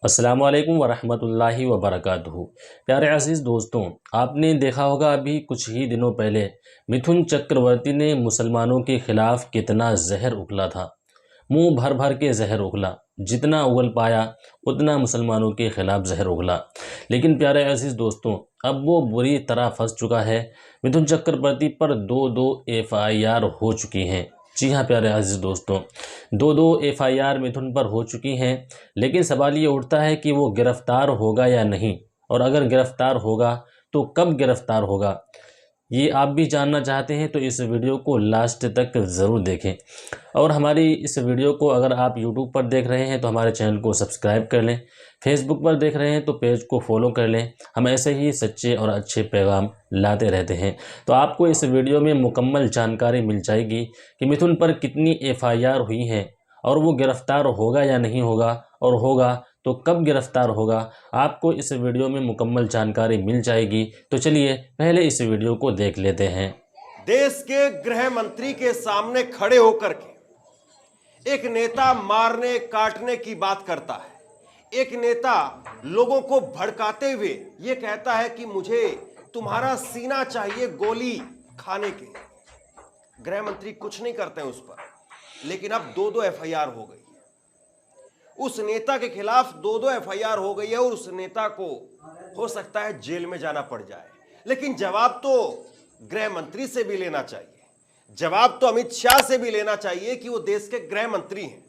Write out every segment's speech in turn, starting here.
अस्सलामु अलैकुम वरहमतुल्लाहि वबरकातुहू। प्यारे अज़ीज़ दोस्तों, आपने देखा होगा अभी कुछ ही दिनों पहले मिथुन चक्रवर्ती ने मुसलमानों के ख़िलाफ़ कितना जहर उगला था। मुंह भर भर के जहर उगला, जितना उगल पाया उतना मुसलमानों के ख़िलाफ़ जहर उगला। लेकिन प्यारे अज़ीज़ दोस्तों, अब वो बुरी तरह फंस चुका है। मिथुन चक्रवर्ती पर दो FIR हो चुकी हैं। जी हाँ प्यारे अज़ीज़ दोस्तों, दो FIR मिथुन पर हो चुकी हैं। लेकिन सवाल ये उठता है कि वो गिरफ़्तार होगा या नहीं, और अगर गिरफ़्तार होगा तो कब गिरफ़्तार होगा। ये आप भी जानना चाहते हैं तो इस वीडियो को लास्ट तक ज़रूर देखें। और हमारी इस वीडियो को अगर आप यूट्यूब पर देख रहे हैं तो हमारे चैनल को सब्सक्राइब कर लें, फेसबुक पर देख रहे हैं तो पेज को फॉलो कर लें। हम ऐसे ही सच्चे और अच्छे पैगाम लाते रहते हैं। तो आपको इस वीडियो में मुकम्मल जानकारी मिल जाएगी कि मिथुन पर कितनी FIR हुई हैं और वो गिरफ़्तार होगा या नहीं होगा, और होगा तो कब गिरफ़्तार होगा। आपको इस वीडियो में मुकम्मल जानकारी मिल जाएगी। तो चलिए पहले इस वीडियो को देख लेते हैं। देश के गृह मंत्री के सामने खड़े होकर के एक नेता मारने काटने की बात करता है। एक नेता लोगों को भड़काते हुए यह कहता है कि मुझे तुम्हारा सीना चाहिए गोली खाने के। गृह मंत्री कुछ नहीं करते हैं उस पर, लेकिन अब दो FIR हो गई है। उस नेता के खिलाफ दो FIR हो गई है और उस नेता को हो सकता है जेल में जाना पड़ जाए। लेकिन जवाब तो गृह मंत्री से भी लेना चाहिए, जवाब तो अमित शाह से भी लेना चाहिए कि वो देश के गृह मंत्री हैं।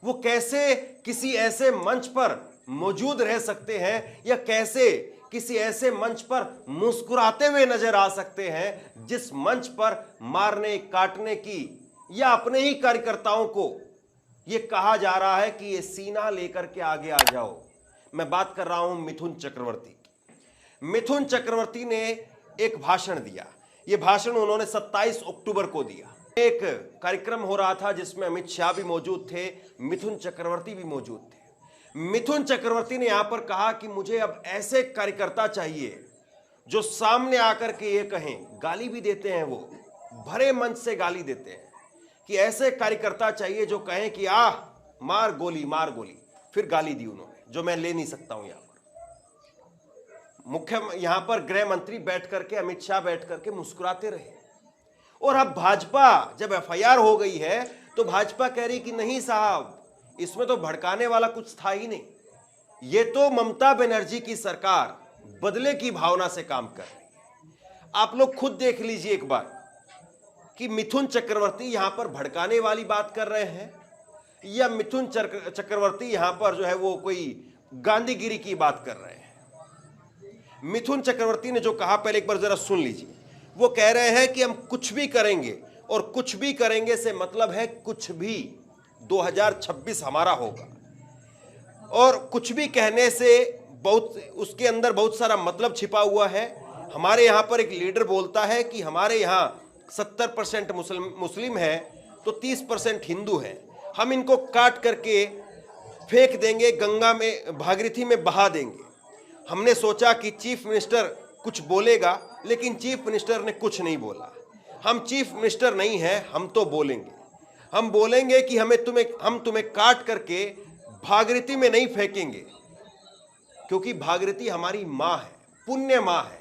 वो कैसे किसी ऐसे मंच पर मौजूद रह सकते हैं, या कैसे किसी ऐसे मंच पर मुस्कुराते हुए नजर आ सकते हैं जिस मंच पर मारने काटने की या अपने ही कार्यकर्ताओं को यह कहा जा रहा है कि ये सीना लेकर के आगे आ जाओ। मैं बात कर रहा हूं मिथुन चक्रवर्ती की। मिथुन चक्रवर्ती ने एक भाषण दिया। यह भाषण उन्होंने 27 अक्टूबर को दिया। एक कार्यक्रम हो रहा था जिसमें अमित शाह भी मौजूद थे, मिथुन चक्रवर्ती भी मौजूद थे। मिथुन चक्रवर्ती ने यहां पर कहा कि मुझे अब ऐसे कार्यकर्ता चाहिए जो सामने आकर के ये कहें, गाली भी देते हैं, वो भरे मंच से गाली देते हैं, कि ऐसे कार्यकर्ता चाहिए जो कहें कि मार गोली मार गोली। फिर गाली दी उन्होंने, जो मैं ले नहीं सकता हूं। यहां पर यहां पर गृह मंत्री बैठ करके, अमित शाह बैठ करके मुस्कुराते रहे। और अब भाजपा जब FIR हो गई है तो भाजपा कह रही कि नहीं साहब, इसमें तो भड़काने वाला कुछ था ही नहीं। ये तो ममता बनर्जी की सरकार बदले की भावना से काम कर रही है। आप लोग खुद देख लीजिए एक बार कि मिथुन चक्रवर्ती यहां पर भड़काने वाली बात कर रहे हैं, या मिथुन चक्रवर्ती यहां पर जो है वो कोई गांधीगिरी की बात कर रहे हैं। मिथुन चक्रवर्ती ने जो कहा, पहले एक बार जरा सुन लीजिए। वो कह रहे हैं कि हम कुछ भी करेंगे, और कुछ भी करेंगे से मतलब है कुछ भी 2026 हमारा होगा। और कुछ भी कहने से बहुत, उसके अंदर बहुत सारा मतलब छिपा हुआ है। हमारे यहां पर एक लीडर बोलता है कि हमारे यहां 70% मुस्लिम है तो 30% हिंदू है, हम इनको काट करके फेंक देंगे गंगा में, भागीरथी में बहा देंगे। हमने सोचा कि चीफ मिनिस्टर कुछ बोलेगा, लेकिन चीफ मिनिस्टर ने कुछ नहीं बोला। हम चीफ मिनिस्टर नहीं हैं, हम तो बोलेंगे। हम बोलेंगे कि हम तुम्हें काट करके भागीरथी में नहीं फेंकेंगे, क्योंकि भागीरथी हमारी माँ है, पुण्य माँ है।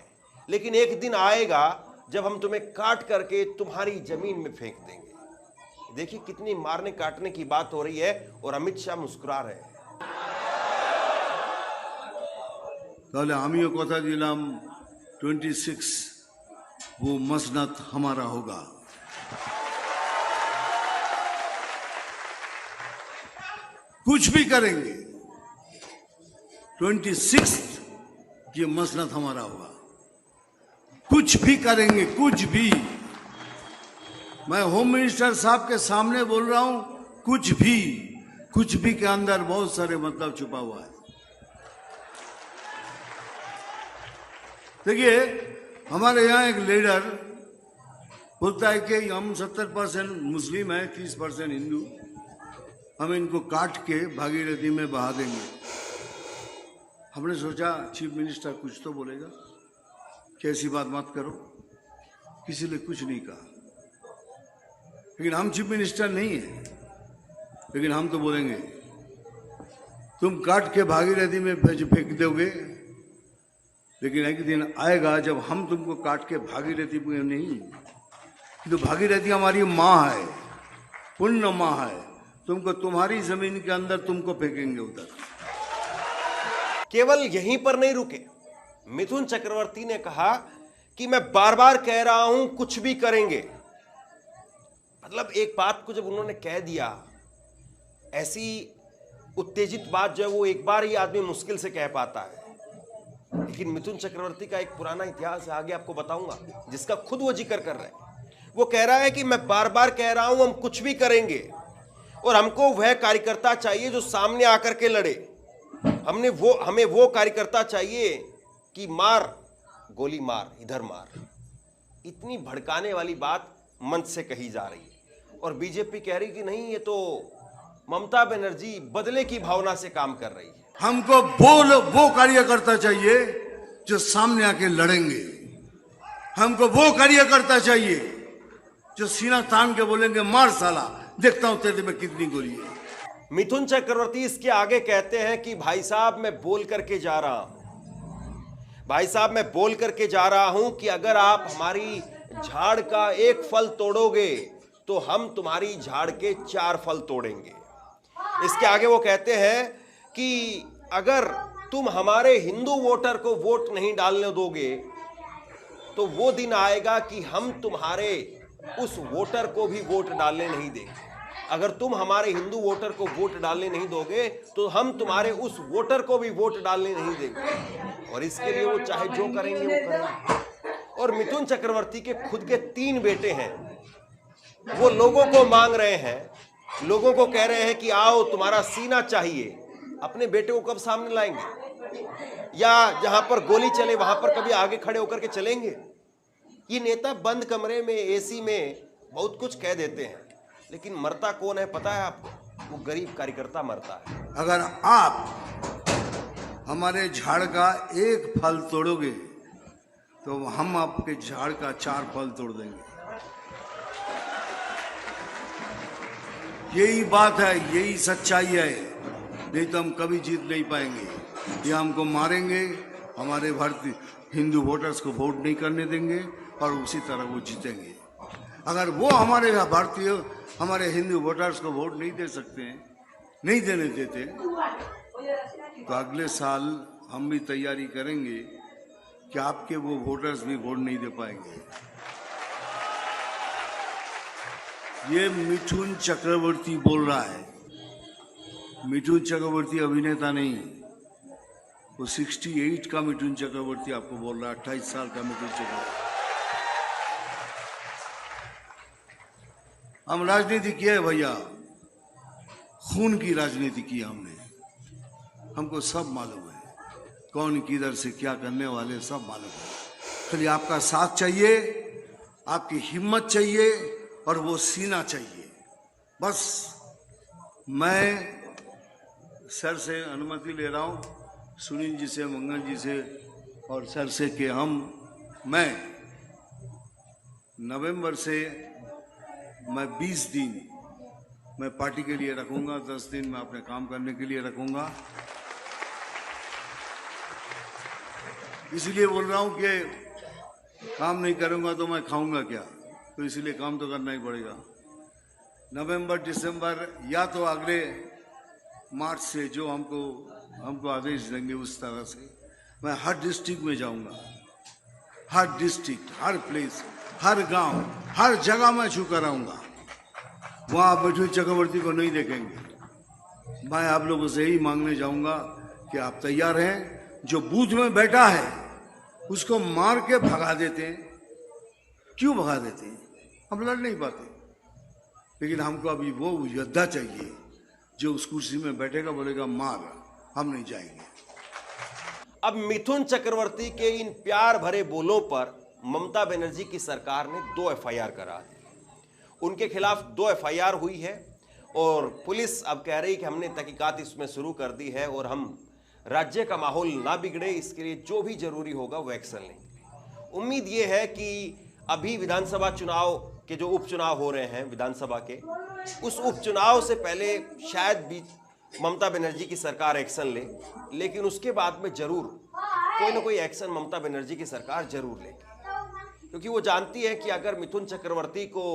लेकिन एक दिन आएगा जब हम तुम्हें काट करके तुम्हारी जमीन में फेंक देंगे। देखिए कितनी मारने काटने की बात हो रही है, और अमित शाह मुस्कुरा रहे हैं। তাহলে আমিও কথা দিলাম 26 वो मसनद हमारा होगा। कुछ भी करेंगे, 26 ये मसनद हमारा होगा। कुछ भी करेंगे, कुछ भी। मैं होम मिनिस्टर साहब के सामने बोल रहा हूं, कुछ भी के अंदर बहुत सारे मतलब छुपा हुआ है। देखिए, हमारे यहाँ एक लीडर बोलता है कि हम 70% मुस्लिम हैं, 30% हिंदू, हम इनको काट के भागीरथी में बहा देंगे। हमने सोचा चीफ मिनिस्टर कुछ तो बोलेगा कि ऐसी बात मत करो, किसी ने कुछ नहीं कहा। लेकिन हम चीफ मिनिस्टर नहीं हैं, लेकिन हम तो बोलेंगे तुम काट के भागीरथी में फेंक दोगे, लेकिन एक दिन आएगा जब हम तुमको काट के भागीरथी में नहीं, तो भागीरथी हमारी माँ है, पुण्य माँ है, तुमको तुम्हारी जमीन के अंदर तुमको फेंकेंगे उधर। केवल यहीं पर नहीं रुके, मिथुन चक्रवर्ती ने कहा कि मैं बार बार कह रहा हूं कुछ भी करेंगे। मतलब एक बात को जब उन्होंने कह दिया, ऐसी उत्तेजित बात जो है वो एक बार ही आदमी मुश्किल से कह पाता है। लेकिन मिथुन चक्रवर्ती का एक पुराना इतिहास है, आगे आपको बताऊंगा, जिसका खुद वो जिक्र कर रहे हैं। वो कह रहा है कि मैं बार बार कह रहा हूं हम कुछ भी करेंगे, और हमको वह कार्यकर्ता चाहिए जो सामने आकर के लड़े। हमें वो कार्यकर्ता चाहिए कि मार, गोली मार, इधर मार। इतनी भड़काने वाली बात मंच से कही जा रही है, और बीजेपी कह रही कि नहीं, ये तो ममता बनर्जी बदले की भावना से काम कर रही है। हमको वो कार्यकर्ता चाहिए जो सामने आके लड़ेंगे। हमको वो कार्यकर्ता चाहिए जो सीना तान के बोलेंगे मार साला, देखता हूं तेरे में कितनी गोली है। मिथुन चक्रवर्ती इसके आगे कहते हैं कि भाई साहब मैं बोल करके जा रहा हूं, भाई साहब मैं बोल करके जा रहा हूं कि अगर आप हमारी झाड़ का एक फल तोड़ोगे तो हम तुम्हारी झाड़ के 4 फल तोड़ेंगे। इसके आगे वो कहते हैं कि अगर तुम हमारे हिंदू वोटर को वोट नहीं डालने दोगे तो वो दिन आएगा कि हम तुम्हारे उस वोटर को भी वोट डालने नहीं देंगे। अगर तुम हमारे हिंदू वोटर को वोट डालने नहीं दोगे तो हम तुम्हारे उस वोटर को भी वोट डालने नहीं देंगे, और इसके लिए वो चाहे जो करेंगे वो करेंगे। और मिथुन चक्रवर्ती के खुद के 3 बेटे हैं, वो लोगों को मांग रहे हैं, लोगों को कह रहे हैं कि आओ तुम्हारा सीना चाहिए। अपने बेटे को कब सामने लाएंगे, या जहां पर गोली चले वहां पर कभी आगे खड़े होकर के चलेंगे? ये नेता बंद कमरे में एसी में बहुत कुछ कह देते हैं, लेकिन मरता कौन है पता है आपको? वो गरीब कार्यकर्ता मरता है। अगर आप हमारे झाड़ का एक फल तोड़ोगे तो हम आपके झाड़ का 4 फल तोड़ देंगे। यही बात है, यही सच्चाई है, नहीं तो हम कभी जीत नहीं पाएंगे। ये हमको मारेंगे, हमारे भारतीय हिंदू वोटर्स को वोट नहीं करने देंगे, और उसी तरह वो जीतेंगे। अगर वो हमारे हिंदू वोटर्स को वोट नहीं दे सकते हैं, नहीं देने देते, तो अगले साल हम भी तैयारी करेंगे कि आपके वो वोटर्स भी वोट नहीं दे पाएंगे। ये मिथुन चक्रवर्ती बोल रहा है। मिथुन चक्रवर्ती अभिनेता नहीं, वो 68 का मिथुन चक्रवर्ती आपको बोल रहा है, 28 साल का मिथुन चक्रवर्ती। हम राजनीति किए है भैया, खून की राजनीति की हमने, हमको सब मालूम है, कौन किधर से क्या करने वाले सब मालूम है। खाली आपका साथ चाहिए, आपकी हिम्मत चाहिए, और वो सीना चाहिए। बस मैं सर से अनुमति ले रहा हूँ, सुनील जी से, मंगल जी से और सर से, कि मैं नवंबर से मैं 20 दिन मैं पार्टी के लिए रखूंगा, 10 दिन मैं अपने काम करने के लिए रखूंगा। इसलिए बोल रहा हूं कि काम नहीं करूंगा तो मैं खाऊंगा क्या, तो इसलिए काम तो करना ही पड़ेगा। नवंबर, दिसंबर या तो अगले मार्च से जो हमको आदेश देंगे उस तरह से मैं हर डिस्ट्रिक्ट में जाऊंगा। हर डिस्ट्रिक्ट, हर प्लेस, हर गांव, हर जगह मैं छू कर आऊंगा। वहां मिथुन चक्रवर्ती को नहीं देखेंगे। मैं आप लोगों से यही मांगने जाऊंगा कि आप तैयार हैं? जो बूथ में बैठा है उसको मार के भगा देते हैं। क्यों भगा देते हैं? हम लड़ नहीं पाते, लेकिन हमको अभी वो योद्धा चाहिए जो उस कुर्सी में बैठेगा, बोलेगा मार, हम नहीं जाएंगे। अब मिथुन चक्रवर्ती के इन प्यार भरे बोलों पर ममता बनर्जी की सरकार ने 2 एफआईआर करा दी। उनके खिलाफ 2 एफआईआर हुई है, और पुलिस अब कह रही कि हमने तहकीकात इसमें शुरू कर दी है, और हम राज्य का माहौल ना बिगड़े इसके लिए जो भी जरूरी होगा वो एक्शन लेंगे। उम्मीद ये है कि अभी विधानसभा चुनाव के जो उपचुनाव हो रहे हैं विधानसभा के, उस उपचुनाव से पहले शायद भी ममता बनर्जी की सरकार एक्शन ले, लेकिन उसके बाद में जरूर कोई ना कोई एक्शन ममता बनर्जी की सरकार जरूर लेगी, क्योंकि वो जानती है कि अगर मिथुन चक्रवर्ती को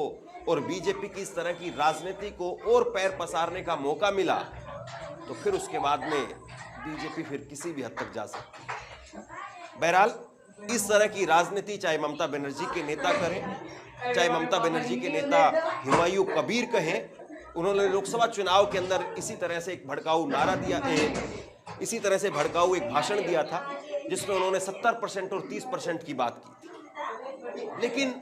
और बीजेपी की इस तरह की राजनीति को और पैर पसारने का मौका मिला तो फिर उसके बाद में बीजेपी फिर किसी भी हद तक जा सकती है। बहरहाल इस तरह की राजनीति चाहे ममता बनर्जी के नेता करें, चाहे ममता बनर्जी के नेता हुमायूं कबीर कहें, उन्होंने लोकसभा चुनाव के अंदर इसी तरह से एक भड़काऊ नारा दिया, इसी तरह से भड़काऊ एक भाषण दिया था जिसमें उन्होंने 70% और 30% की बात की थी। लेकिन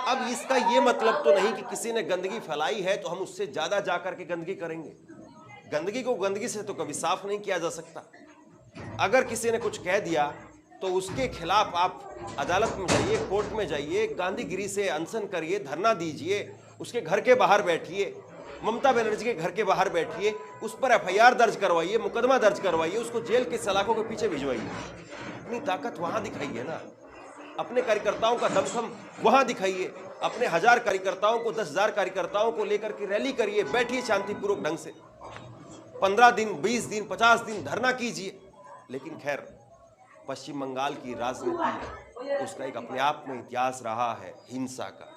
अब इसका ये मतलब तो नहीं कि किसी ने गंदगी फैलाई है तो हम उससे ज्यादा जाकर के गंदगी करेंगे। गंदगी को गंदगी से तो कभी साफ नहीं किया जा सकता। अगर किसी ने कुछ कह दिया तो उसके खिलाफ आप अदालत में जाइए, कोर्ट में जाइए, गांधीगिरी से अनशन करिए, धरना दीजिए, उसके घर के बाहर बैठिए, ममता बनर्जी के घर के बाहर बैठिए, उस पर एफआईआर दर्ज करवाइए, मुकदमा दर्ज करवाइए, उसको जेल के सलाखों के पीछे भिजवाइए। अपनी ताकत वहां दिखाइए ना, अपने कार्यकर्ताओं का दमखम वहां दिखाइए, अपने 1000 कार्यकर्ताओं को 10,000 कार्यकर्ताओं को लेकर के रैली करिए, बैठिए शांतिपूर्वक ढंग से, 15 दिन 20 दिन 50 दिन धरना कीजिए। लेकिन खैर, पश्चिम बंगाल की राजनीति उसका एक अपने आप में इतिहास रहा है हिंसा का,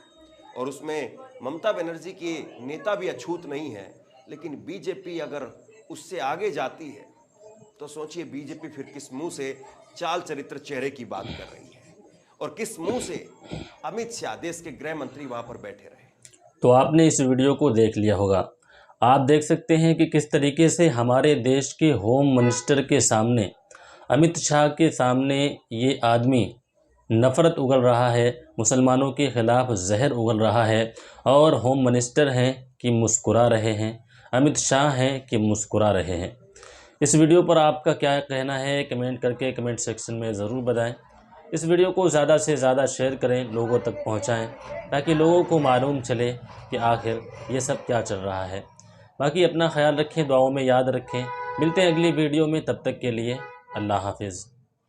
और उसमें ममता बनर्जी के नेता भी अछूत नहीं है। लेकिन बीजेपी अगर उससे आगे जाती है तो सोचिए बीजेपी फिर किस मुंह से चाल चरित्र चेहरे की बात कर रही है और किस मुंह से अमित शाह देश के गृह मंत्री वहां पर बैठे रहे। तो आपने इस वीडियो को देख लिया होगा। आप देख सकते हैं कि किस तरीके से हमारे देश के होम मिनिस्टर के सामने, अमित शाह के सामने ये आदमी नफ़रत उगल रहा है, मुसलमानों के ख़िलाफ़ जहर उगल रहा है, और होम मिनिस्टर हैं कि मुस्कुरा रहे हैं, अमित शाह हैं कि मुस्कुरा रहे हैं। इस वीडियो पर आपका क्या कहना है कमेंट करके कमेंट सेक्शन में ज़रूर बताएं। इस वीडियो को ज़्यादा से ज़्यादा शेयर करें, लोगों तक पहुंचाएं, ताकि लोगों को मालूम चले कि आखिर ये सब क्या चल रहा है। बाकी अपना ख्याल रखें, दुआओं में याद रखें। मिलते हैं अगली वीडियो में, तब तक के लिए अल्लाह हाफिज़।